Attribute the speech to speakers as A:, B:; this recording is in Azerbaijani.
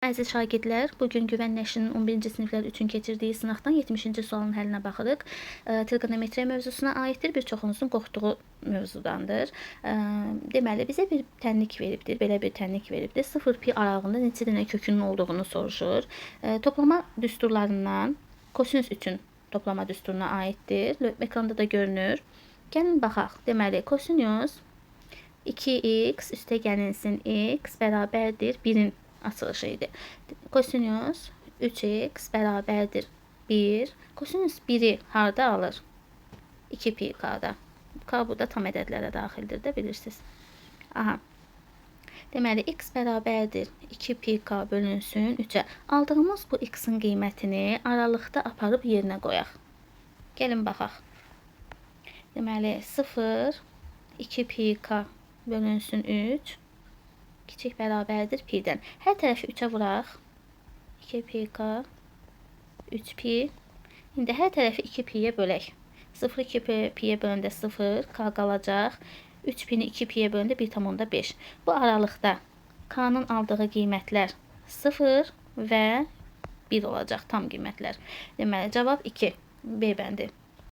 A: Əziz şagirdlər, bugün Güvən Nəşrinin 11-ci siniflər üçün keçirdiyi sınaqdan 70-ci sualın həllinə baxırıq. Trigonometriya mövzusuna aiddir, bir çoxunuzun qorxduğu mövzudandır. Deməli, bizə bir tənlik veribdir, belə bir tənlik veribdir. 0 pi aralığında neçə dənə kökünün olduğunu soruşur. Toplama düsturlarından kosinus üçün toplama düsturuna aiddir. Ekranda da görünür. Gəlin baxaq. Deməli, kosinus 2x üstə gəlinsin x bərabərdir 1-in açılışı idi. Kosinus 3x bərabərdir 1. Kosinus 1-i harda alır? 2 pi k-da. K burada tam ədədlərə daxildir də, bilirsiniz. Aha. Deməli, x bərabərdir 2 pi k bölünsün 3-ə. Aldığımız bu x-in qiymətini aralıqda aparıb yerinə qoyaq. Gəlin baxaq. Deməli, 0, 2 pi k bölünsün 3. Kiçik bərabərdir pi-dən. Hər tərəfi 3-ə vuraq. 2 pi k, 3 pi. İndi hər tərəfi 2 pi-yə bölək. 0 2 pi-yə böləndə 0, k qalacaq. 3 pi-ni 2 pi-yə böləndə 1,5. Bu aralıqda k-nın aldığı qiymətlər 0 və 1 olacaq, tam qiymətlər. Deməli, cavab 2. B bəndi.